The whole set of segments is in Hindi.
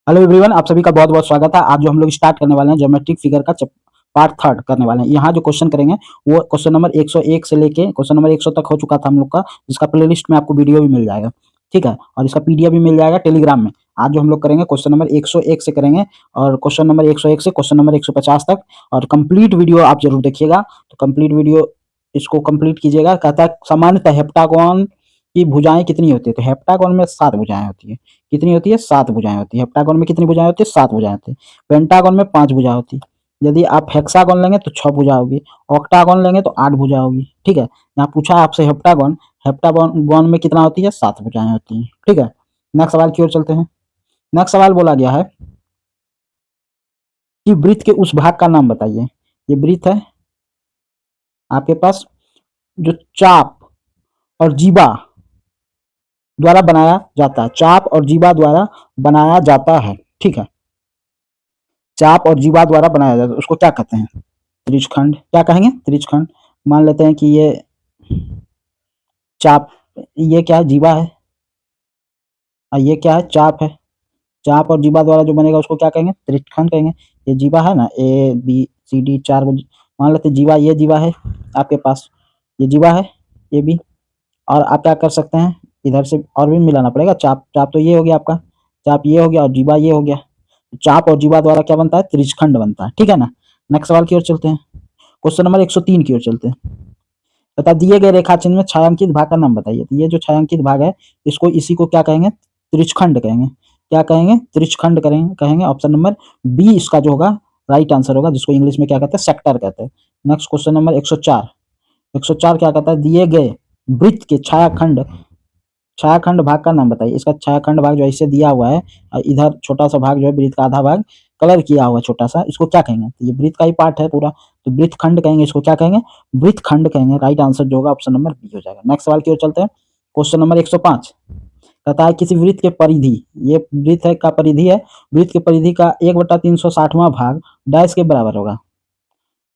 हेलो एवरीवन, आप सभी का बहुत बहुत स्वागत है। आज जो हम लोग स्टार्ट करने वाले हैं ज्योमेट्रिक फिगर का पार्ट थर्ड करने वाले हैं। यहाँ जो क्वेश्चन करेंगे वो क्वेश्चन नंबर 101 से लेके क्वेश्चन नंबर 100 तक हो चुका था हम लोग का, जिसका प्लेलिस्ट में आपको वीडियो भी मिल जाएगा, ठीक है, और इसका पीडीएफ भी मिल जाएगा टेलीग्राम में। आज जो हम लोग करेंगे क्वेश्चन नंबर 101 से करेंगे, और क्वेश्चन नंबर 101 से क्वेश्चन नंबर 150 तक, और कंप्लीट वीडियो आप जरूर देखिएगा। तो कंप्लीट वीडियो इसको कंप्लीट कीजिएगा। कहता है सामान्यतः हेप्टागोन की भुजाएं कितनी होती है, तो हेप्टागोन में 7 भुजाएं होती है। कितनी होती है? 7 भुजाएं होती है। हेप्टागोन में कितनी भुजाएं होती है? 7 भुजाएं होती है। पेंटागोन में 5 भुजा होती है। यदि आप हेक्सागोन लेंगे तो 6 भुजा होगी। ऑक्टागोन लेंगे तो 8 भुजा होगी, ठीक है। यहाँ पूछा है आपसे हेप्टागोन, हेप्टागोन में कितना होती है? 7 भुजाएं होती हैं, ठीक है। नेक्स्ट सवाल की ओर चलते हैं। नेक्स्ट सवाल बोला गया है कि वृत्त के उस भाग का नाम बताइए। ये वृत्त है आपके पास, जो चाप और जीवा द्वारा बनाया जाता है। चाप और जीवा द्वारा बनाया जाता है, ठीक है। चाप और जीवा द्वारा बनाया जाता है, उसको क्या कहते हैं? त्रिज्यखंड। क्या कहेंगे? त्रिज्यखंड। मान लेते हैं कि ये चाप, ये क्या है? जीवा है, और ये क्या है? चाप है। चाप और जीवा द्वारा जो बनेगा उसको क्या कहेंगे? त्रिज्यखंड कहेंगे। ये जीवा है ना, ए बी सी डी 4 मान लेते हैं जीवा, ये जीवा है आपके पास, ये जीवा है, ये भी। और आप क्या कर सकते हैं, इधर से और भी मिलाना पड़ेगा। चाप चाप तो ये हो गया आपका, चाप ये हो गया, और जीवा ये हो गया। चाप और जीवा द्वारा क्या बनता है? त्रिज्यखंड बनता है, ठीक है ना। नेक्स्ट सवाल की ओर चलते हैं। क्वेश्चन नंबर 103 की ओर चलते हैं। बता दिए गए रेखा चिन्ह में छायांकित भाग का नाम बताइए। तो ये जो छायांकित भाग है, इसको इसी को क्या कहेंगे? त्रिज्यखंड कहेंगे। क्या कहेंगे? त्रिज्यखंड कहेंगे। ऑप्शन नंबर बी इसका जो होगा राइट आंसर होगा, जिसको इंग्लिश में क्या कहते हैं? सेक्टर कहते हैं। Next question number 104। 104 क्या कहता है? दिए गए वृत्त के छायाखंड छायाखंड भाग का नाम बताइए। इसका छायाखंड भाग जो ऐसे दिया हुआ है, और इधर छोटा सा भाग जो है वृत्त का आधा भाग कलर किया हुआ छोटा सा, इसको क्या कहेंगे? तो ये वृत्त का ही पार्ट है पूरा, तो वृत्तखंड कहेंगे। इसको क्या कहेंगे? वृत्तखंड कहेंगे। राइट आंसर जो होगा ऑप्शन नंबर बी हो जाएगा। नेक्स्ट सवाल की ओर चलते हैं। क्वेश्चन नंबर 105 कहता है किसी वृत्त के परिधि, ये वृत्त है का परिधि है, वृत्त के परिधि का 1/360वां भाग डैश के बराबर होगा।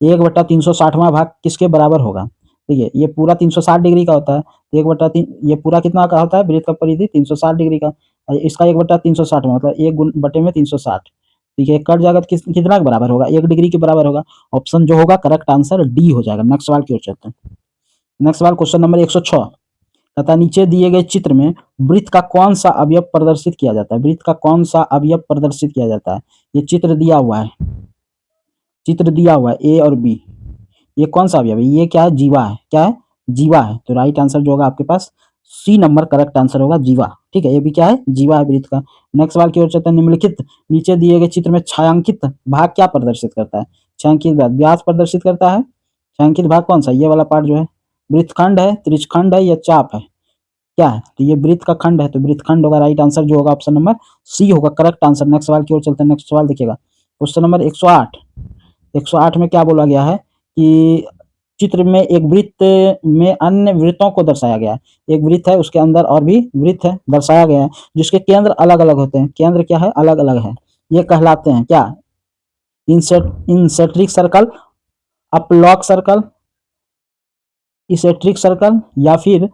1/360वां भाग किसके बराबर होगा? देखिए ये पूरा 360 डिग्री का होता है, तो 1/3 ये पूरा कितना का होता है? वृत्त का परिधि 360 डिग्री का, और इसका 1/360 मतलब 1/360, ठीक है। कट जाएगा तो कितना के बराबर होगा? 1 डिग्री के बराबर होगा। ऑप्शन जो होगा करेक्ट आंसर डी हो जाएगा। नेक्स्ट सवाल की ओर चलते हैं। नेक्स्ट सवाल क्वेश्चन नंबर 106 तथा नीचे दिए गए चित्र में वृत्त का कौन सा अवयव प्रदर्शित किया जाता है? वृत्त का कौन सा अवयव प्रदर्शित किया जाता है? ये चित्र दिया हुआ है, चित्र दिया हुआ है ए और बी। ये कौन सा अवयव है? ये क्या है? जीवा है। क्या है? जीवा है। तो राइट आंसर जो होगा आपके पास सी नंबर करेक्ट आंसर होगा, जीवा, ठीक है। ये भी क्या है? जीवा है वृत्त का। नेक्स्ट सवाल की ओर चलते हैं। निम्नलिखित नीचे दिए गए चित्र में छायांकित भाग क्या प्रदर्शित करता है? छायांकित भाग व्यास प्रदर्शित करता है। छायांकित भाग कौन सा? ये वाला पार्ट जो है वृत्तखंड है, त्रिज्यखंड है, या चाप है? क्या है? तो ये वृत्त का खंड है, तो वृत्तखंड होगा। राइट आंसर जो होगा ऑप्शन नंबर सी होगा करेक्ट आंसर। नेक्स्ट सवाल की ओर चलते हैं। नेक्स्ट सवाल देखिएगा, क्वेश्चन नंबर 108। 108 में क्या बोला गया है कि चित्र में एक वृत्त में अन्य वृत्तों को दर्शाया गया है। एक वृत्त है, उसके अंदर और भी वृत्त है दर्शाया गया है, जिसके केंद्र अलग अलग होते हैं। केंद्र क्या है? अलग अलग है। ये कहलाते हैं क्या? इंसेट्रिक सर्कल, अपलॉक सर्कल, इसेट्रिक सर्कल, या फिर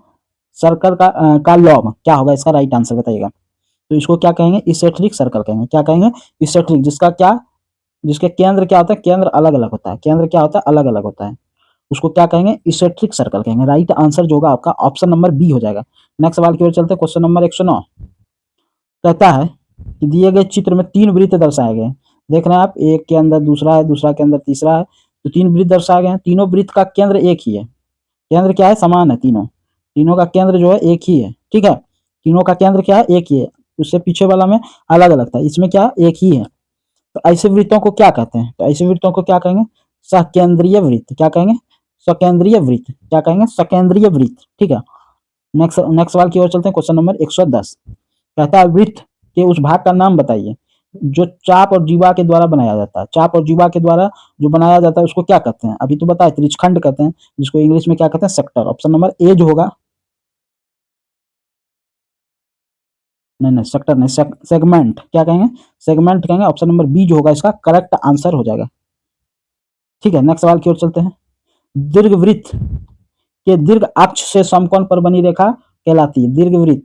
सर्कल का लॉब। क्या होगा इसका राइट आंसर बताइएगा। तो इसको क्या कहेंगे? इसेट्रिक सर्कल कहेंगे। क्या कहेंगे? इसेट्रिक, जिसका क्या, जिसके केंद्र क्या होता है? केंद्र अलग अलग होता है। केंद्र क्या होता है? अलग अलग होता है। उसको क्या कहेंगे? इसेट्रिक सर्कल कहेंगे। राइट आंसर जो होगा आपका ऑप्शन नंबर बी हो जाएगा। नेक्स्ट सवाल की ओर चलते हैं। क्वेश्चन नंबर 109 कहता है कि दिए गए चित्र में 3 वृत्त दर्शाए गए। देख रहे हैं आप, एक के अंदर दूसरा है, दूसरा के अंदर तीसरा है, तो 3 वृत्त दर्शाए गए हैं। तीनों वृत्त का केंद्र एक ही है। केंद्र क्या है? समान है। तीनों तीनों का केंद्र जो है एक ही है, ठीक है। तीनों का केंद्र क्या है? एक ही है। उससे पीछे वाला में अलग अलग था, इसमें क्या? एक ही है। तो ऐसे वृत्तों को क्या कहते हैं? तो ऐसे वृत्तों को क्या कहेंगे? सकेंद्रीय वृत्त। क्या कहेंगे? सकेंद्रीय वृत्त। क्या कहेंगे? सकेंद्रीय वृत्त, ठीक है। नेक्स्ट सवाल की ओर चलते हैं। क्वेश्चन नंबर 110 कहता है वृत्त के उस भाग का नाम बताइए जो चाप और जीवा के द्वारा बनाया जाता है। चाप और जीवा के द्वारा जो बनाया जाता है उसको क्या कहते हैं? अभी तो बताए त्रिज्यखंड कहते हैं, जिसको इंग्लिश में क्या कहते हैं? सेक्टर। ऑप्शन नंबर ए जो होगा, नहीं नहीं सेक्टर नहीं, सेगमेंट। क्या कहेंगे? सेगमेंट कहेंगे। ऑप्शन नंबर बी जो होगा इसका करेक्ट आंसर हो जाएगा, ठीक है। नेक्स्ट सवाल की ओर चलते हैं। दीर्घवृत्त के दीर्घ अक्ष से समकोण पर बनी रेखा कहलाती है। दीर्घवृत्त,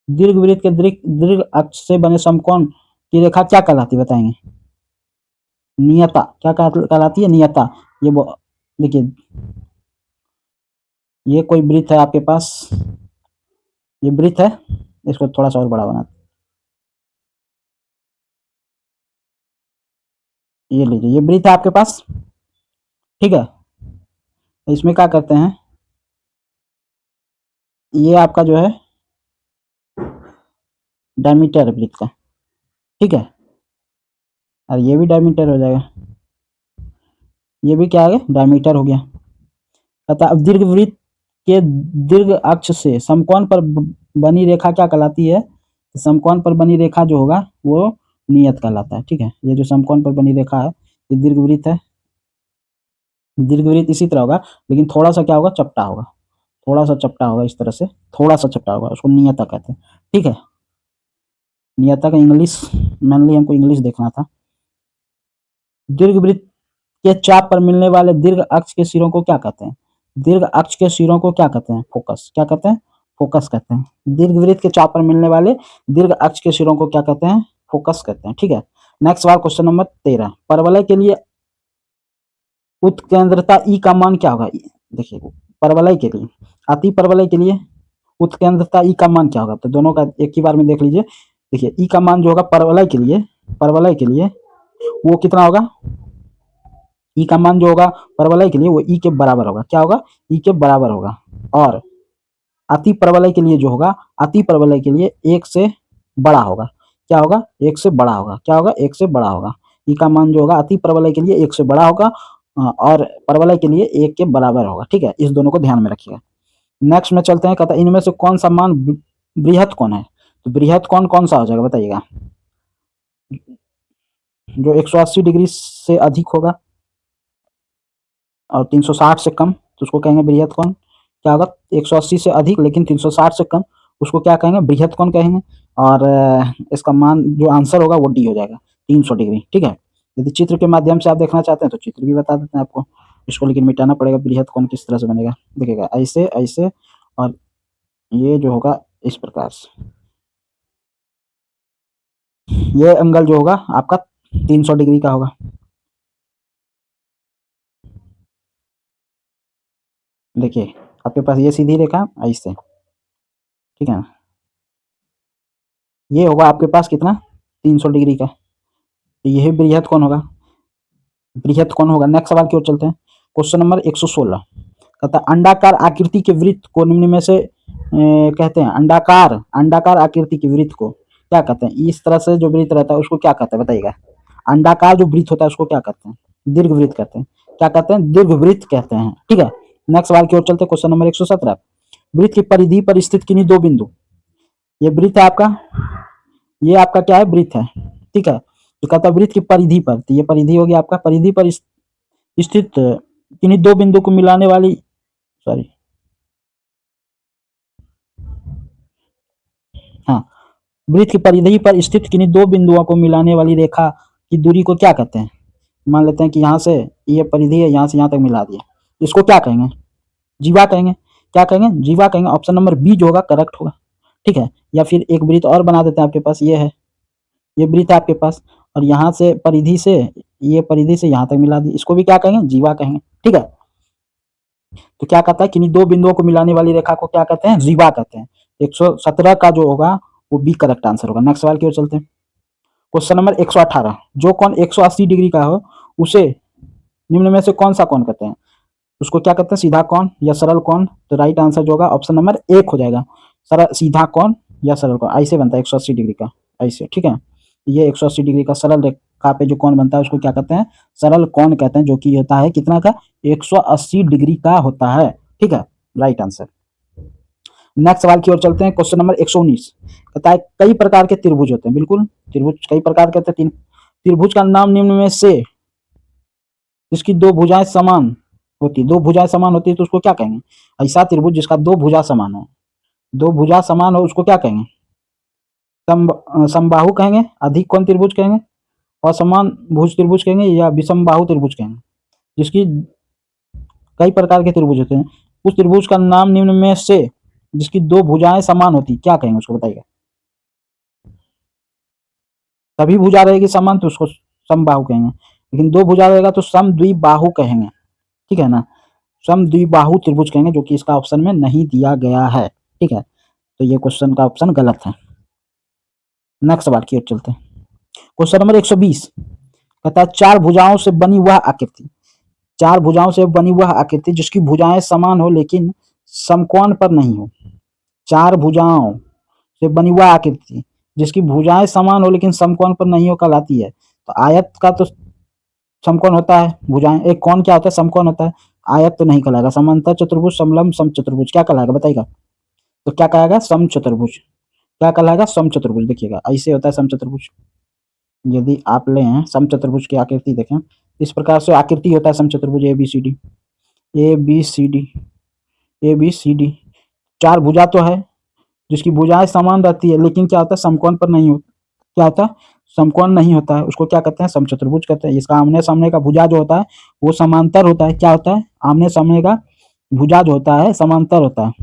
दीर्घवृत्त के दीर्घ अक्ष से बने समकोण की रेखा क्या कहलाती है बताएंगे? नियता। क्या कहलाती है? नियता। ये देखिए, ये कोई वृत्त है आपके पास, ये वृत्त है, इसको थोड़ा सा और बड़ा बना, ये लीजिए, ये वृत्त है आपके पास, ठीक है। इसमें क्या करते हैं, ये आपका जो है डायमीटर है वृत्त का, ठीक है। और ये भी डायमीटर हो जाएगा, ये भी क्या है, डायमीटर हो गया। अतः अब दीर्घवृत्त के दीर्घ अक्ष से समकोण पर बनी रेखा क्या कहलाती है? समकोण पर बनी रेखा जो होगा वो नियत कहलाता है, ठीक है। ये जो समकोण पर बनी रेखा है ये दीर्घवृत्त है। दीर्घवृत्त इसी तरह होगा, लेकिन थोड़ा सा क्या होगा, चपटा होगा, थोड़ा सा चपटा होगा, इस तरह से थोड़ा सा चपटा होगा, उसको नियता कहते हैं, ठीक है। नियता का इंग्लिश, मेनली हमको इंग्लिश देखना था। दीर्घवृत्त के चाप पर मिलने वाले दीर्घ अक्ष के सिरों को क्या कहते हैं? दीर्घ अक्ष के सिरों को क्या कहते हैं? फोकस। क्या कहते हैं? फोकस कहते हैं। दीर्घवृत्त के चाप पर मिलने वाले दीर्घ अक्ष के सिरों को क्या कहते हैं? फोकस कहते हैं, ठीक है। नेक्स्ट सवाल, क्वेश्चन नंबर 13, परवलय के लिए उत्केंद्रता ई का मान क्या होगा? देखिए, परवलय के लिए, अति परवलय के लिए उत्केंद्रता ई का मान क्या होगा? तो दोनों का एक ही बार में देख लीजिए। देखिए, ई का मान जो होगा परवलय के लिए, परवलय के लिए वो कितना होगा? ई का मान जो होगा परवलय के लिए वो ई के बराबर होगा। क्या होगा? ई के बराबर होगा। और अति परवलय के लिए जो होगा, अति परवलय के लिए एक से बड़ा होगा। क्या होगा? एक से बड़ा होगा। क्या होगा? एक से बड़ा होगा। ई का मान जो होगा अति परवलय के लिए एक से बड़ा होगा और परवलय के लिए एक के बराबर होगा, ठीक है। इस दोनों को ध्यान में रखिएगा। नेक्स्ट में चलते हैं, कहता है इनमें से कौन सा मान बृहत कौन है? तो बृहत कौन कौन सा हो जाएगा बताइएगा? जो 180 डिग्री से अधिक होगा और 360 से कम, तो उसको कहेंगे बृहत कोण। क्या होगा? 180 से अधिक लेकिन 360 से कम, उसको क्या कहेंगे? बृहत कोण कहेंगे। और इसका मान जो आंसर होगा वो डी हो जाएगा, 300 डिग्री, ठीक है। यदि चित्र के माध्यम से आप देखना चाहते हैं तो चित्र भी बता देते हैं आपको, इसको लेकिन मिटाना पड़ेगा। बृहत कोण किस तरह से बनेगा, देखिएगा, ऐसे ऐसे, और ये जो होगा इस प्रकार से, ये एंगल जो होगा आपका 300 डिग्री का होगा। देखिए, आपके पास ये सीधी रेखा ऐसे, ठीक है ना, ये होगा आपके पास कितना, 300 डिग्री का, तो यही बृहत कोण होगा, बृहत कोण होगा। नेक्स्ट सवाल की ओर चलते हैं, क्वेश्चन नंबर 116, कहता है अंडाकार आकृति के वृत्त को निम्न में से कहते हैं, अंडाकार, अंडाकार आकृति के वृत्त को क्या कहते हैं? इस तरह से जो वृत्त रहता है उसको क्या कहते हैं बताइएगा? अंडाकार जो वृत्त होता है उसको क्या कहते हैं? दीर्घवृत्त कहते हैं। क्या कहते हैं? दीर्घवृत्त कहते हैं, ठीक है। नेक्स्ट सवाल की ओर चलते हैं, क्वेश्चन नंबर 117, वृत्त की परिधि पर स्थित किन्हीं दो बिंदु, ये वृत्त है आपका, ये आपका क्या है? वृत्त है, ठीक है। तो कहता है वृत्त की परिधि पर, तो ये परिधि होगी आपका, परिधि पर स्थित किन्हीं दो बिंदु को मिलाने वाली, सॉरी, हाँ, वृत्त की परिधि पर स्थित किन्हीं दो बिंदुओं को मिलाने वाली रेखा की दूरी को क्या कहते हैं? मान लेते हैं कि यहाँ से ये परिधि है, यहाँ से यहाँ तक मिला दिया, इसको क्या कहेंगे? जीवा कहेंगे। क्या कहेंगे? जीवा कहेंगे। ऑप्शन नंबर बी जो होगा करेक्ट होगा, ठीक है। या फिर एक वृत्त और बना देते हैं, आपके पास ये है, ये वृत्त है आपके पास, और यहाँ से परिधि से, ये परिधि से यहाँ तक मिला दी, इसको भी क्या कहेंगे? जीवा कहेंगे, ठीक है। तो क्या कहता है कि दो बिंदुओं को मिलाने वाली रेखा को क्या कहते हैं? जीवा कहते हैं। 117 का जो होगा वो बी करेक्ट आंसर होगा। नेक्स्ट सवाल की ओर चलते हैं, क्वेश्चन नंबर 118, जो कोण 180 डिग्री का हो उसे निम्न में से कौन सा कोण कहते हैं? उसको क्या कहते हैं? सीधा कोण या सरल कोण। तो राइट आंसर जो होगा ऑप्शन नंबर एक हो जाएगा, सरल, सीधा कोण या सरल कोण, ऐसे बनता है 180 डिग्री का, ऐसे, ठीक है। ये 180 डिग्री का सरल रेखा पे जो कोण बनता है उसको क्या कहते हैं? सरल कोण कहते हैं, जो कि होता है कितना का? 180 डिग्री का होता है, ठीक है। Right answer. नेक्स्ट सवाल की ओर चलते हैं, क्वेश्चन नंबर 119, कहता है कई प्रकार के त्रिभुज होते हैं, बिल्कुल, त्रिभुज कई प्रकार के होते हैं। त्रिभुज का नाम निम्न में से जिसकी दो भुजाएं समान होती, दो भुजाएं समान होती है तो उसको क्या कहेंगे? ऐसा त्रिभुज जिसका दो भुजा समान हो, दो भुजा समान हो उसको क्या कहेंगे? समबाहु कहेंगे, अधिक कोण त्रिभुज कहेंगे, असमान भुज त्रिभुज कहेंगे, या विषमबाहु त्रिभुज कहेंगे। जिसकी कई प्रकार के त्रिभुज होते हैं, उस त्रिभुज का नाम निम्न में से जिसकी दो भुजाएं समान होती क्या कहेंगे उसको बताइए? तभी भुजा रहेगी समान तो उसको समबाहु कहेंगे, लेकिन दो भुजा रहेगा तो समद्विबाहु कहेंगे, ठीक है ना। समद्विबाहु त्रिभुज कहेंगे, जो कि इसका ऑप्शन में नहीं दिया गया है, ठीक है। तो ये क्वेश्चन का ऑप्शन गलत है। नेक्स्ट सवाल की ओर चलते हैं। क्वेश्चन नंबर 120 कहता है चार भुजाओं से बनी वह आकृति, चार भुजाओं से बनी वह आकृति जिसकी भुजाएं समान हो लेकिन समकोण पर नहीं हो। चार भुजाओं से बनी वह आकृति जिसकी भुजाएं समान हो लेकिन समकोण पर नहीं हो कहलाती है। तो आयत का तो समकोण होता है, भुजाएं, एक कोण क्या होता है, समकोण होता है। आयत तो नहीं कहलाएगा। समांतर चतुर्भुज, समलंब, समचतुर्भुज क्या कहलाएगा बताइएगा। तो क्या कहेगा, समचतुर्भुज। क्या कहलाएगा, समचतुर्भुज। देखिएगा ऐसे होता है समचतुर्भुज। यदि आप लें समचतुर्भुज की आकृति देखें, इस प्रकार से आकृति होता है समचतुर्भुज, A B C D, A B C D, A B C D. चार भुजा तो है जिसकी भुजाएं समान रहती है, लेकिन क्या होता है, समकोण पर नहीं होता। क्या होता है, समकोण नहीं होता है, उसको क्या कहते हैं, समचतुर्भुज कहते हैं। इसका आमने सामने का भुजा जो होता है वो समांतर होता है। क्या होता है, आमने सामने का भुजा जो होता है समांतर होता है।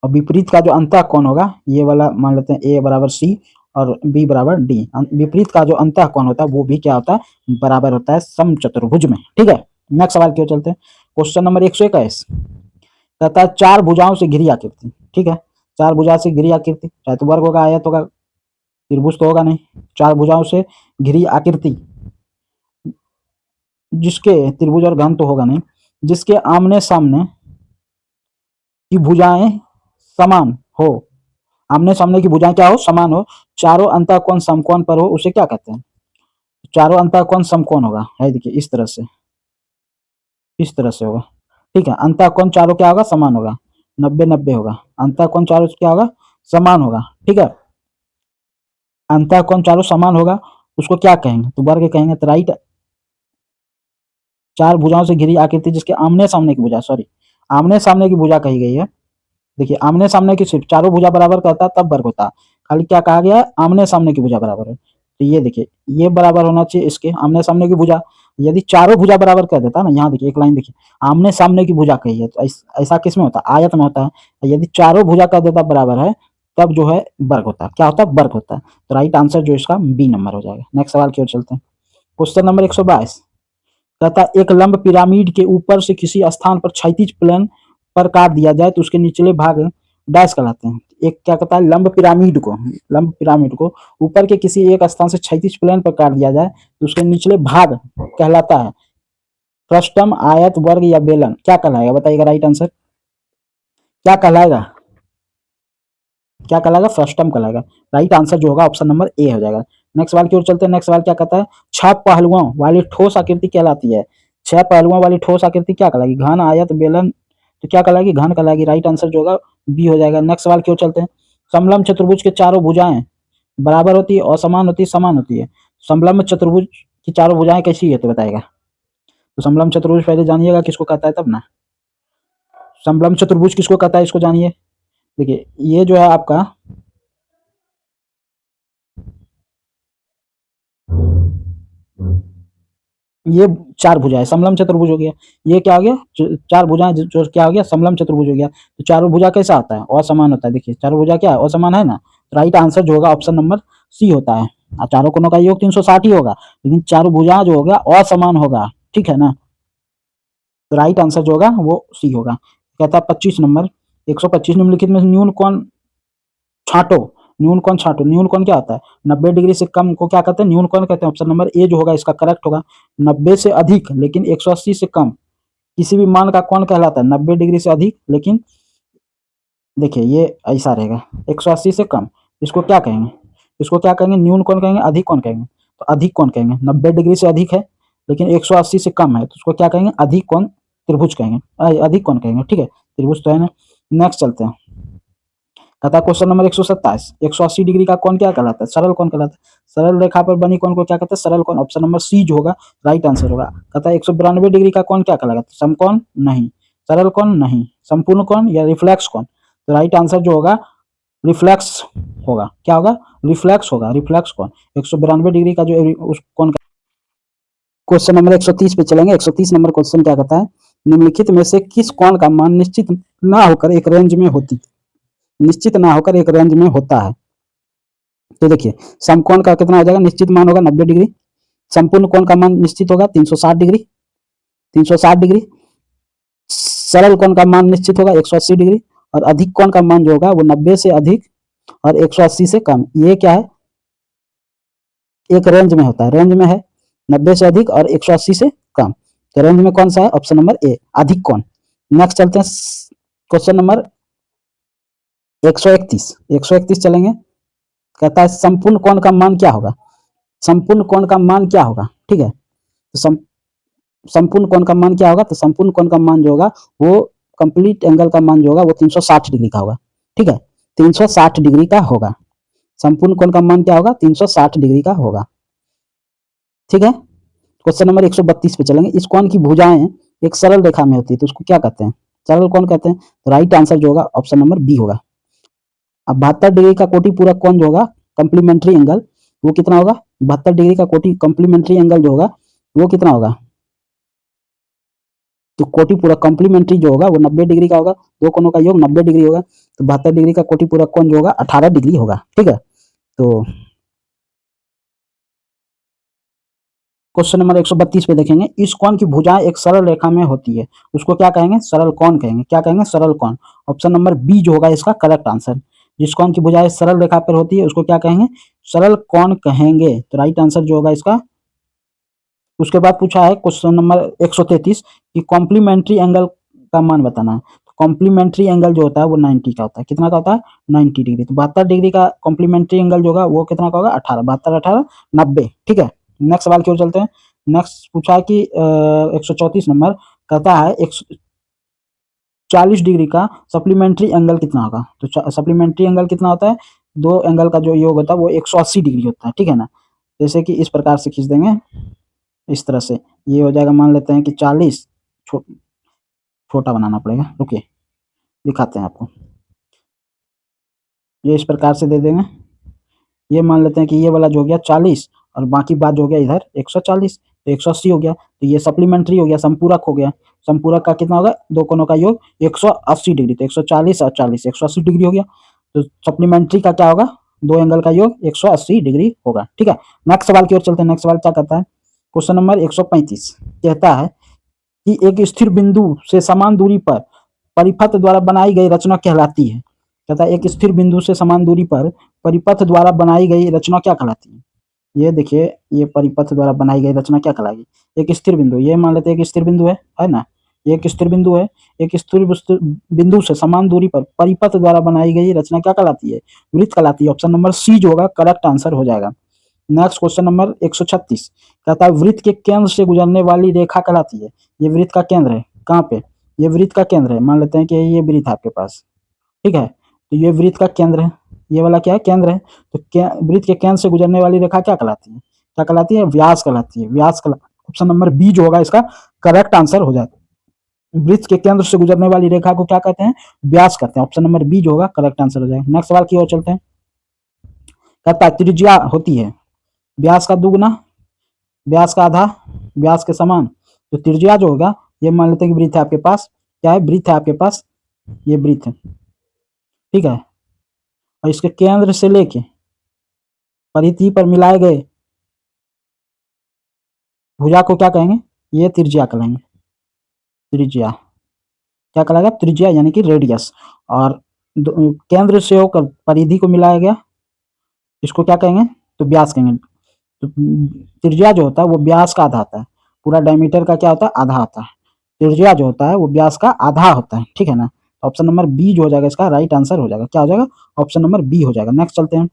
और विपरीत का जो अंतः कोण होगा, ये वाला मान लेते हैं ए बराबर सी और बी बराबर डी, विपरीत का जो अंतः कोण होता है वो भी क्या होता है, बराबर होता है समचतुर्भुज में, ठीक है। नेक्स्ट सवाल की ओर चलते हैं। क्वेश्चन नंबर 121 कहता है चार भुजाओं से घिरी आकृति, ठीक है। चार भुजा से घिरी आकृति, चाहे तो वर्ग होगा, आयत होगा, त्रिभुज तो होगा नहीं। चार भुजाओं से घिरी आकृति जिसके, त्रिभुज और घन तो होगा नहीं, जिसके आमने सामने की भुजाएं समान हो, आमने सामने की भुजाएं क्या हो, समान हो, चारों अंतःकोण समकोण पर हो, उसे क्या कहते हैं। चारों अंतःकोण समकोण होगा, है देखिए इस तरह से, इस तरह से होगा, ठीक है। अंतःकोण चारों क्या होगा, समान होगा, 90-90 होगा। अंतःकोण चारों क्या होगा, समान होगा, ठीक है। अंतःकोण चारों समान होगा, उसको क्या कहेंगे, तो वर्ग कहेंगे। तो राइट, चार भुजाओं से घिरी आकृति जिसके आमने सामने की भुजा, सॉरी आमने सामने की भुजा कही गई है। देखिए आमने सामने की सिर्फ चारों भुजा बराबर करता है तब वर्ग होता है, खाली क्या कहा गया है, आमने सामने की भुजा बराबर है। तो ये देखिए ये बराबर होना चाहिए इसके, आमने सामने की भुजा। यदि चारों भुजा बराबर कर देता ना, यहाँ देखिए एक लाइन देखिए, आमने सामने की भुजा कही है, तो ऐसा किस में होता है, आयत में होता है। यदि चारों भुजा कर देता बराबर है तब जो है वर्ग होता है, क्या होता है, वर्ग होता है। तो राइट आंसर जो इसका बी नंबर हो जाएगा। नेक्स्ट सवाल की ओर चलते हैं। क्वेश्चन नंबर 122 कहता है एक लंब पिरामिड के ऊपर से किसी स्थान पर क्षैतिज प्लेन पर काट दिया जाए तो उसके निचले भाग डैश कहलाते हैं। एक क्या कहता है, लंब पिरामिड को ऊपर के किसी एक स्थान से क्षैतिज प्लेन पर काट दिया जाए तो उसके निचले भाग कहलाता है फ्रस्टम, आयत, वर्ग या बेलन, क्या कहलाएगा बताइएगा। राइट आंसर क्या कहलाएगा, क्या कहलाएगा, फ्रस्टम कहलाएगा। राइट आंसर जो होगा ऑप्शन नंबर ए हो जाएगा। नेक्स्ट सवाल की ओर चलते हैं। नेक्स्ट सवाल क्या कहता है, छह पहलुओं वाली ठोस आकृति कहलाती है। छह पहलुओं वाली ठोस आकृति क्या कहलाएगी, घन, आयत, बेलन, तो क्या कहलाएगी, घन कहलाएगी। राइट आंसर जो होगा बी हो जाएगा। नेक्स्ट सवाल की ओर चलते हैं। समलंब चतुर्भुज के चारों भुजाएं बराबर होती है, असमान होती है, समान होती है। समलंब चतुर्भुज की चारों भुजाएं कैसी है तो बताएगा। तो समलंब चतुर्भुज पहले जानिएगा किसको कहता है तब ना। समलंब चतुर्भुज किसको कहता है इसको जानिए। देखिए ये जो है आपका, ये चार भुजाएं समलंब चतुर्भुज हो गया। ये क्या हो गया, चार भुजाएं जो क्या हो गया, समलंब चतुर्भुज हो गया। तो चारों भुजा कैसा आता है, असमान होता है। देखिए चारों भुजा क्या है, असमान है ना। तो राइट आंसर जो होगा ऑप्शन नंबर सी होता है। चारों कोनों का योग 360 ही होगा, लेकिन चारों भुजा जो होगा असमान होगा, ठीक है ना। तो राइट आंसर जो होगा वो सी होगा। कहता है 25 नंबर, 125 निम्नलिखित में न्यून कोण छांटो। न्यून कोण छांटो, न्यून कोण क्या होता है, 90 डिग्री से कम को क्या कहते हैं, न्यून कोण कहते हैं। ऑप्शन नंबर ए जो होगा इसका करेक्ट होगा। 90 से अधिक लेकिन 180 से कम किसी भी मान का कोण कहलाता है। 90 डिग्री से अधिक लेकिन, देखिए ये ऐसा रहेगा, 180 से कम, इसको क्या कहेंगे, इसको क्या कहेंगे, न्यून कोण कहेंगे, अधिक कोण कहेंगे। तो अधिक कोण कहेंगे। 90 डिग्री से अधिक है लेकिन 180 से कम है तो उसको क्या कहेंगे, अधिक कोण त्रिभुज कहेंगे, अधिक कोण कहेंगे, ठीक है। त्रिभुज तो है ना। नेक्स्ट चलते हैं। कहता है क्वेश्चन नंबर 127, 180 डिग्री का कोण क्या कहलाता है, सरल कोण कहलाता है। सरल रेखा पर बनी कोण को क्या कहते हैं, सरल कोण। ऑप्शन नंबर सी जो होगा राइट आंसर होगा। कहता है 192 डिग्री का कोण क्या कहलाता है, समकोण नहीं, सरल कोण नहीं, संपूर्ण कोण या रिफ्लेक्स कोण। तो राइट आंसर जो होगा रिफ्लेक्स होगा। क्या होगा, रिफ्लेक्स होगा, रिफ्लेक्स कोण। 192 डिग्री का जो उस कोण। क्वेश्चन नंबर 130 पे चलेंगे। 130 नंबर क्वेश्चन क्या कहता है, निम्नलिखित में से किस कोण का मान निश्चित ना होकर एक रेंज में होती, निश्चित ना होकर एक रेंज में होता है। तो देखिए समकोण का कितना हो जाएगा, निश्चित मान होगा 90 डिग्री, संपूर्ण कोण का मान निश्चित होगा 360 डिग्री, 360 डिग्री, सरल कोण का मान निश्चित होगा 180 डिग्री, और अधिक कोण का मान जो होगा वो 90 से अधिक और 180 से कम। ये क्या है, एक रेंज में होता है, रेंज में है 90 से अधिक और 180 से कम। तो रेंज में कौन सा है, ऑप्शन नंबर ए अधिक कोण। नेक्स्ट चलते हैं क्वेश्चन नंबर 131, 131 चलेंगे। कहता है संपूर्ण कोण का मान क्या होगा, संपूर्ण कोण का मान क्या होगा, ठीक है। तो संपूर्ण कोण का मान क्या होगा, तो संपूर्ण कोण का मान जो होगा वो कंप्लीट एंगल का मान जो होगा वो 360 डिग्री का होगा, ठीक है, 360 डिग्री का होगा। संपूर्ण कोण का मान क्या होगा, 360 डिग्री का होगा, ठीक है। क्वेश्चन नंबर 132 पे चलेंगे। इस कोण की भुजाएं एक सरल रेखा में होती है तो उसको क्या कहते हैं, सरल कोण कहते हैं। तो राइट आंसर जो होगा ऑप्शन नंबर बी होगा। अब 72 डिग्री का कोटि पूरक कोण जो होगा कंप्लीमेंट्री एंगल वो कितना होगा, 72 डिग्री का कोटि कंप्लीमेंट्री एंगल जो होगा वो कितना होगा, तो कोटि पूरक कॉम्प्लीमेंट्री जो होगा वो 90 डिग्री का होगा, दो कोणों का योग 90 डिग्री होगा, तो 72 डिग्री का कोटि पूरक कोण जो होगा 18 डिग्री होगा, ठीक है। तो क्वेश्चन नंबर 132 पे देखेंगे। इस कोण की भुजाएं एक सरल रेखा में होती है उसको क्या कहेंगे, सरल कोण कहेंगे। क्या कहेंगे, सरल कोण। ऑप्शन नंबर बी जो होगा इसका करेक्ट आंसर। जिस कोण की भुजाएं सरल रेखा पर होती है उसको क्या कहेंगे, सरल कोण कहेंगे। तो राइट आंसर जो होगा इसका। उसके बाद पूछा है क्वेश्चन नंबर 133 कि कॉम्प्लीमेंट्री एंगल का मान बताना है। तो कॉम्प्लीमेंट्री एंगल जो होता है वो 90 का होता है। कितना का होता है, 90 डिग्री। तो 72 डिग्री का कॉम्प्लीमेंट्री एंगल जो होगा वो कितना का होगा, 18, 72 18 90, ठीक है। नेक्स्ट सवाल की ओर चलते हैं। नेक्स्ट पूछा है कि 134 नंबर कहता है 140 डिग्री का सप्लीमेंट्री एंगल कितना होगा। तो सप्लीमेंट्री एंगल कितना होता है, दो एंगल का जो योग होता है वो 180 डिग्री होता है, ठीक है ना। जैसे कि इस प्रकार से खींच देंगे, इस तरह से ये हो जाएगा, मान लेते हैं कि 40, छोटा बनाना पड़ेगा, रुकिए दिखाते हैं आपको। ये इस प्रकार से दे देंगे, ये मान लेते हैं कि ये वाला जो हो गया 40 और बाकी बात जो हो गया इधर 140, तो 180 हो गया। तो ये सप्लीमेंट्री हो गया, संपूरक हो गया। संपूरक का कितना होगा, दो कोनों का योग 180 डिग्री, तो 140 और 40 180 डिग्री हो गया। तो सप्लीमेंट्री का क्या होगा, दो एंगल का योग 180 डिग्री होगा, ठीक है। नेक्स्ट सवाल की ओर चलते हैं। नेक्स्ट सवाल क्या कहता है, क्वेश्चन नंबर 135 कहता है कि एक स्थिर बिंदु से समान दूरी पर परिपथ द्वारा बनाई गई रचना कहलाती है। कहता है एक स्थिर बिंदु से समान दूरी पर परिपथ द्वारा बनाई गई रचना क्या कहलाती है। ये देखिए, ये परिपथ द्वारा बनाई गई रचना क्या कहलाएगी, एक स्थिर बिंदु। ये मान लेते हैं एक स्थिर बिंदु है ना, ये एक स्थिर बिंदु है। एक स्थिर बिंदु से समान दूरी पर परिपथ द्वारा बनाई गई रचना क्या कहलाती है, वृत्त कहलाती है। ऑप्शन नंबर सी जो होगा करेक्ट आंसर हो जाएगा। नेक्स्ट क्वेश्चन नंबर 136 कहता है वृत्त के केंद्र से गुजरने वाली रेखा कहलाती है। ये वृत्त का केंद्र है, कहाँ पे, ये वृत्त का केंद्र है। मान लेते हैं कि ये वृत्त है आपके पास, ठीक है। तो ये वृत्त का केंद्र है, ये वाला क्या है, केंद्र है। तो वृत्त के केंद्र से गुजरने वाली रेखा क्या कहलाती है, क्या कहलाती है, व्यास कहलाती है, व्यास कहला। ऑप्शन नंबर बी जो होगा इसका करेक्ट आंसर हो जाएगा। वृत्त के केंद्र से गुजरने वाली रेखा को क्या कहते हैं, व्यास कहते हैं। ऑप्शन नंबर बी जो होगा करेक्ट आंसर हो जाएगा। नेक्स्ट सवाल की ओर चलते हैं। कहता है त्रिज्या होती है व्यास का दुगुना, व्यास का आधा, व्यास के समान। तो त्रिज्या जो होगा, ये मान लेते हैं कि वृत्त है आपके पास, क्या है, वृत्त है आपके पास, ये वृत्त है, ठीक है। और इसके केंद्र से लेके परिधि पर मिलाए गए भुजा को क्या कहेंगे, ये त्रिज्या कहेंगे। त्रिज्या क्या कहलाएगा, त्रिज्या यानी कि रेडियस। और केंद्र से होकर परिधि को मिलाया गया, इसको क्या कहेंगे, तो व्यास कहेंगे। तो त्रिज्या जो होता है वो व्यास का आधा होता है, पूरा डायमीटर का क्या होता है, आधा होता है। त्रिज्या जो होता है वो व्यास का आधा होता है, ठीक है ना। ऑप्शन नंबर बी जो हो जाएगा इसका राइट आंसर हो जाएगा, क्या हो जाएगा, ऑप्शन नंबर बी हो जाएगा। नेक्स्ट चलते हैं।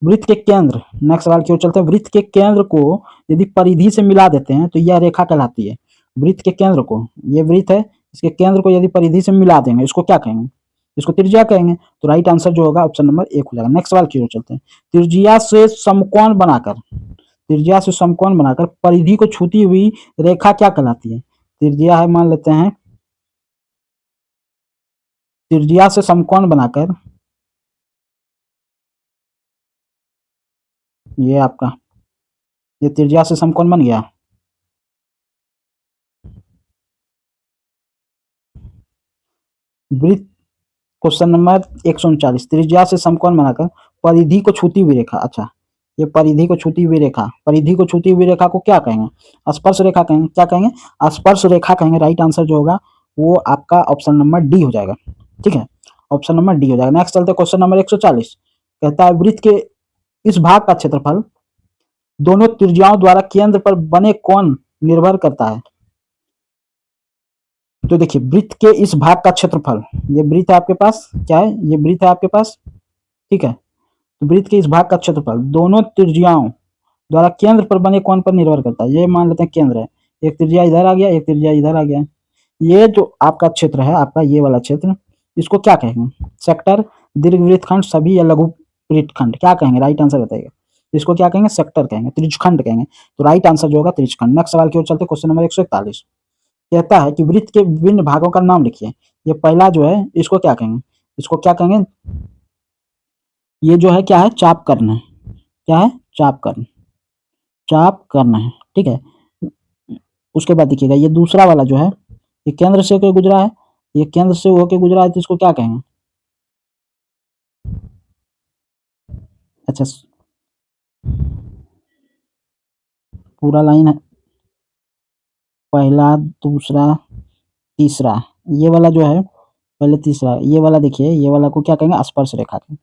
वृत्त के केंद्र, नेक्स्ट सवाल की ओर चलते हैं। वृत्त के केंद्र को यदि परिधि से मिला देते हैं तो यह रेखा कहलाती है। वृत्त के केंद्र को, ये वृत्त है, इसके केंद्र को यदि परिधि से मिला देंगे इसको क्या कहेंगे, इसको त्रिज्या कहेंगे। तो राइट आंसर जो होगा ऑप्शन नंबर एक हो जाएगा। नेक्स्ट सवाल की ओर चलते हैं। त्रिज्या से समकोण बनाकर, त्रिज्या से समकोण बनाकर परिधि को छूती हुई रेखा क्या कहलाती है। त्रिज्या है, मान लेते हैं, त्रिज्या से समकोण बनाकर, ये आपका, ये त्रिज्या से समकोण बन गया। वृत्त क्वेश्चन नंबर 139, त्रिज्या से समकोण बनाकर परिधि को छूती हुई रेखा। अच्छा, ये परिधि को छूती हुई रेखा, परिधि को छूती हुई रेखा को क्या कहेंगे? स्पर्श रेखा कहेंगे। क्या कहेंगे? स्पर्श रेखा कहेंगे। राइट आंसर जो होगा वो आपका ऑप्शन नंबर डी हो जाएगा। ठीक है, ऑप्शन नंबर डी हो जाएगा। नेक्स्ट चलते क्वेश्चन नंबर 140, कहता है वृत्त के इस भाग का क्षेत्रफल दोनों त्रिज्याओं द्वारा केंद्र पर बने कोण निर्भर करता है। तो देखिए, वृत्त के इस भाग का क्षेत्रफल, ये वृत्त है आपके पास, क्या है? ये वृत्त है आपके पास, ठीक है। तो वृत्त के इस भाग का क्षेत्रफल दोनों त्रिज्याओं द्वारा केंद्र पर बने कोण पर निर्भर करता है। ये मान लेते हैं केंद्र है, एक त्रिज्या इधर आ गया, एक त्रिज्या इधर आ गया। ये जो आपका क्षेत्र है, आपका ये वाला क्षेत्र, इसको क्या कहेंगे? सेक्टर, दीर्घवृत्तखंड, सभी या लघु वृत्तखंड, क्या कहेंगे? राइट आंसर बताइएगा। इसको क्या कहेंगे? सेक्टर कहेंगे, त्रिज्यखंड कहेंगे। तो राइट आंसर जो होगा त्रिज्यखंड। नेक्स्ट सवाल की ओर चलते, क्वेश्चन नंबर 141, कहता है कि वृत्त के विभिन्न भागों का नाम लिखिए। ये पहला जो है, इसको क्या कहेंगे? इसको क्या कहेंगे? ये जो है क्या है? चाप करना है। क्या है? चाप करना, चाप करना है, ठीक है। उसके बाद देखिएगा, ये दूसरा वाला जो है, ये केंद्र से होकर गुजरा है, ये केंद्र से होकर गुजरा है, तो इसको क्या कहेंगे? अच्छा, पूरा लाइन है, पहला, दूसरा, तीसरा, ये वाला जो है, पहले तीसरा, ये वाला देखिए, ये वाला को क्या कहेंगे? स्पर्श रेखा कहेंगे।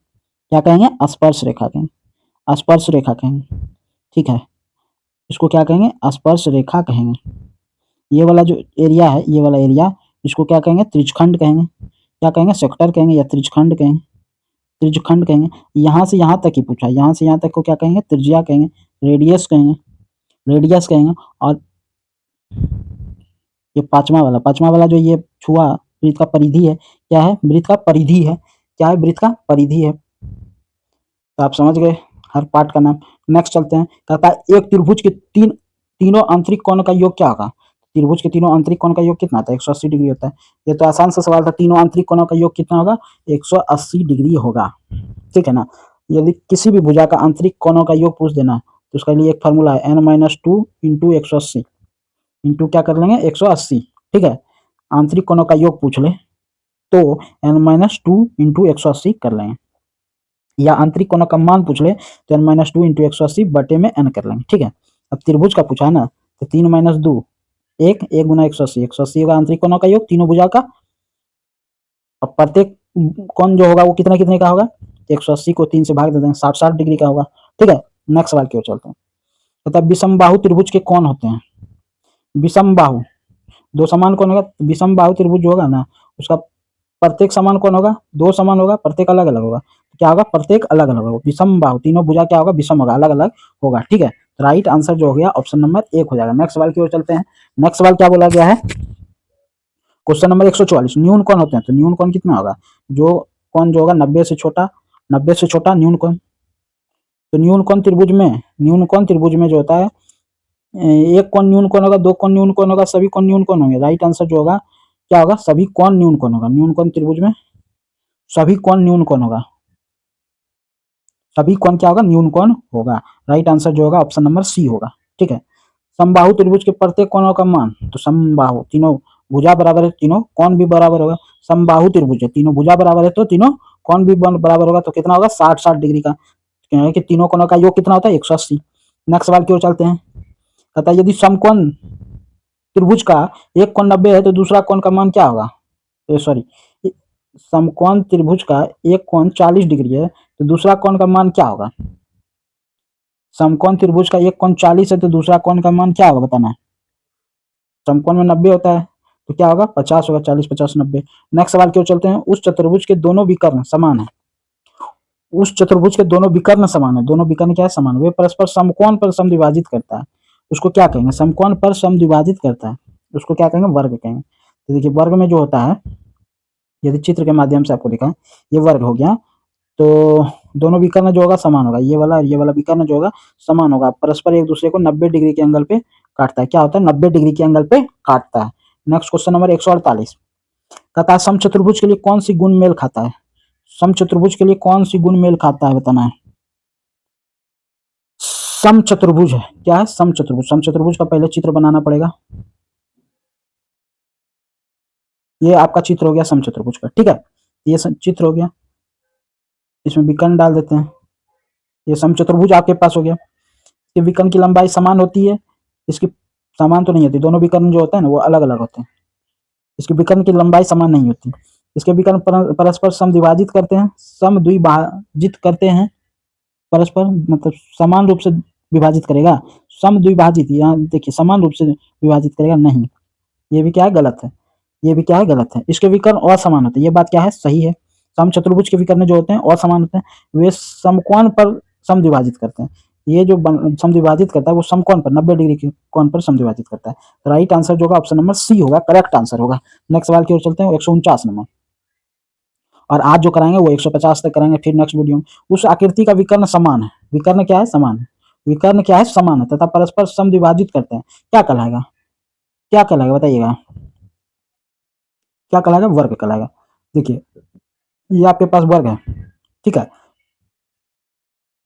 क्या कहेंगे? स्पर्श रेखा कहेंगे, स्पर्श रेखा कहेंगे, ठीक है। इसको क्या कहेंगे? स्पर्श रेखा कहेंगे। ये वाला जो एरिया है, ये वाला एरिया, इसको क्या कहेंगे? त्रिज्यखंड कहेंगे। क्या कहेंगे? सेक्टर कहेंगे या त्रिज्यखंड कहेंगे, त्रिज्यखंड कहेंगे। यहाँ से यहाँ तक ही पूछा, यहाँ से यहाँ तक को क्या कहेंगे? त्रिज्या कहेंगे, रेडियस कहेंगे, रेडियस कहेंगे। और ये पांचवा वाला जो ये छुआ, वृत्त का परिधि है, क्या है? वृत्त का परिधि है, क्या है? वृत्त का परिधि है। तो आप समझ गए हर पार्ट का नाम। नेक्स्ट चलते हैं, कहता है एक त्रिभुज के तीनों आंतरिक कोण का योग क्या होगा? त्रिभुज के तीनों आंतरिक कोण का योग कितना होता है? 180 डिग्री होता है। ये तो आसान सा सवाल था, तीनों आंतरिक कोणों का योग कितना होगा? 180 डिग्री होगा, ठीक है ना। यदि किसी भी भुजा का आंतरिक कोणों का योग पूछ देना, तो उसके लिए एक फार्मूला है, n-2 इंटू 180 इंटू क्या कर लेंगे? 180, ठीक है। आंतरिक कोणों का योग पूछ ले तो n-2 इंटू 180 कर लेंगे, या आंतरिक कोणों का मान पूछ ले तो n-2 इंटू 180 बटे में n कर लेंगे, ठीक है। अब त्रिभुज का पूछा है ना, तो 3 माइनस 2 1, 1 गुना 180, 180 होगा आंतरिक कोणों का योग तीनों भुजा का। अब प्रत्येक कोण जो होगा वो कितने कितने का होगा? 180 को 3 से भाग दे देंगे, 60 डिग्री का होगा, ठीक है। नेक्स्ट सवाल की ओर चलते हैं, मतलब विषमबाहु त्रिभुज के कौन होते हैं? विषमबाहु, दो समान कोण होगा, विषमबाहु त्रिभुज जो होगा ना, उसका प्रत्येक समान कोण होगा, दो समान होगा, प्रत्येक अलग अलग होगा। क्या होगा? प्रत्येक अलग अलग होगा। विषमबाहु, तीनों भुजा क्या होगा? विषम होगा, अलग अलग होगा, ठीक है। राइट आंसर जो हो गया ऑप्शन नंबर 1 हो जाएगा। नेक्स्ट सवाल की ओर चलते हैं। नेक्स्ट सवाल क्या बोला गया है? क्वेश्चन नंबर 144, न्यून कोण होते हैं, तो न्यून कोण कितना होगा? जो कोण जो होगा 90 से छोटा, 90 से छोटा न्यून कोण। तो न्यून कोण त्रिभुज में, न्यून कोण त्रिभुज में जो होता है, एक कोण न्यून कोण होगा, दो कोण न्यून कोण होगा, सभी कोण न्यून कोण होंगे। राइट आंसर जो होगा क्या होगा? सभी कोण न्यून कोण होगा। न्यून कोण त्रिभुज में सभी कोण न्यून कोण होगा, सभी कोण क्या होगा? न्यून कोण होगा। राइट आंसर जो होगा ऑप्शन नंबर सी होगा, ठीक है। समबाहु त्रिभुज के प्रत्येक कोणों का मान, तो समबाहु, तीनों भुजा बराबर है, तीनों कोण भी बराबर होगा। समबाहु त्रिभुज है, तीनों भुजा बराबर है, तो तीनों कोण भी बराबर होगा, तो कितना होगा? 60-60 डिग्री का, कि तीनों कोणों का योग कितना होता है? 180। नेक्स्ट सवाल की ओर चलते हैं, कहता है यदि समकोण त्रिभुज का एक कोण 90 है तो दूसरा कोण का मान क्या होगा? सॉरी, समकोण त्रिभुज का एक कोण 40 डिग्री है तो दूसरा कोण का मान क्या होगा? समकोण त्रिभुज का एक कोण 40 है तो दूसरा कोण का मान क्या होगा? बताना है। समकोण में 90 होता है तो क्या होगा? 50 होगा, 40 50 90। नेक्स्ट सवाल की ओर चलते हैं, उस चतुर्भुज के दोनों विकर्ण समान है, उस चतुर्भुज के दोनों विकर्ण समान है, दोनों विकर्ण क्या है? समान। वे परस्पर समकोण पर समद्विभाजित करता है, उसको क्या कहेंगे? समकोण पर समद्विभाजित करता है, उसको क्या कहेंगे? वर्ग कहेंगे। तो देखिए, वर्ग में जो होता है, यदि चित्र के माध्यम से आपको दिखाएं, ये वर्ग हो गया, तो दोनों विकर्ण जो होगा समान होगा, ये वाला और ये वाला विकर्ण जो होगा समान होगा, परस्पर एक दूसरे को 90 डिग्री के एंगल पे काटता है। क्या होता है? 90 डिग्री के एंगल पे काटता है। नेक्स्ट क्वेश्चन नंबर 148, कहता है समचतुर्भुज के लिए कौन सी गुण मेल खाता है? समचतुर्भुज के लिए कौन सी गुण मेल खाता है, बताना है। समचतुर्भुज है, क्या है? समचतुर्भुज। समचतुर्भुज का पहले चित्र बनाना पड़ेगा, ये आपका चित्र हो गया समचतुर्भुज का, ठीक है। ये चित्र हो गया, इसमें विकर्ण डाल देते हैं। ये समचतुर्भुज आपके पास हो गया। ये विकर्ण की लंबाई समान होती है, इसकी समान तो नहीं होती, दोनों विकर्ण जो होते हैं ना वो अलग अलग होते हैं। इसके विकर्ण की लंबाई समान नहीं होती। इसके विकर्ण परस्पर समद्विभाजित करते हैं, समद्विभाजित करते हैं परस्पर, मतलब समान रूप से विभाजित करेगा। समद्विभाजित, यहाँ देखिए समान रूप से विभाजित करेगा नहीं, ये भी क्या है गलत है, ये भी क्या है गलत है। इसके विकर्ण असमान होते हैं, ये बात क्या है सही है। समचतुर्भुज के विकर्ण जो होते हैं असमान होते हैं, वे समकोण पर समद्विभाजित करते हैं। ये जो समद्विभाजित करता है वो समकोण पर 90 डिग्री के कोण पर समद्विभाजित करता है। तो राइट आंसर जो होगा ऑप्शन नंबर सी होगा, करेक्ट आंसर होगा। नेक्स्ट सवाल की ओर चलते हैं, 149 नंबर। और आज जो कराएंगे वो 150 तक कराएंगे, फिर नेक्स्ट वीडियो में। उस आकृति का विकर्ण समान है, विकर्ण क्या है समान है, विकर्ण क्या है समान है तथा परस्पर समद्विभाजित करते हैं, क्या कहलाएगा, क्या कहलाएगा बताइएगा, क्या कहलाएगा, वर्ग कहलाएगा। देखिए ये आपके पास वर्ग है, ठीक है,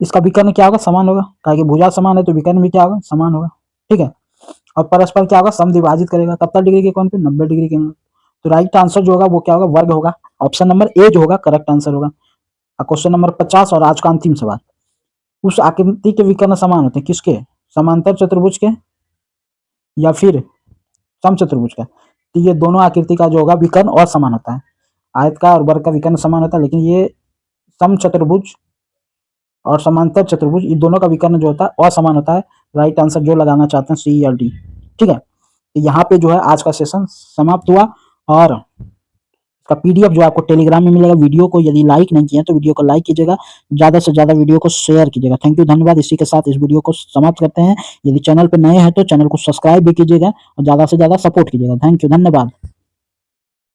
इसका विकर्ण क्या होगा समान होगा, कहा कि भुजा समान है तो विकर्ण भी क्या होगा समान होगा, ठीक है। और परस्पर क्या होगा समद्विभाजित करेगा, कितना डिग्री के कोण पे 90 डिग्री के। तो राइट आंसर जो होगा वो क्या होगा वर्ग होगा, ऑप्शन नंबर ए जो होगा करेक्ट आंसर होगा। क्वेश्चन नंबर 50 और आज का अंतिम सवाल। उस आकृति के विकर्ण समान होते हैं किसके, समांतर चतुर्भुज के या फिर समचतुर्भुज का। तो ये दोनों आकृति का जो होगा विकर्ण और समान होता है। आयत का और वर्ग का विकर्ण समान होता है, लेकिन ये समचतुर्भुज और समांतर चतुर्भुज इन दोनों का विकर्ण जो होता है असमान होता है। राइट आंसर जो लगाना चाहते हैं सी या डी, ठीक है। तो यहाँ पे जो है आज का सेशन समाप्त हुआ। और इसका पीडीएफ जो आपको टेलीग्राम में मिलेगा। वीडियो को यदि लाइक नहीं किया तो वीडियो को लाइक कीजिएगा, ज़्यादा से ज़्यादा वीडियो को शेयर कीजिएगा। थैंक यू, धन्यवाद। इसी के साथ इस वीडियो को समाप्त करते हैं। यदि चैनल पर नए हैं तो चैनल को सब्सक्राइब भी कीजिएगा और ज़्यादा से ज़्यादा सपोर्ट कीजिएगा। थैंक यू, धन्यवाद।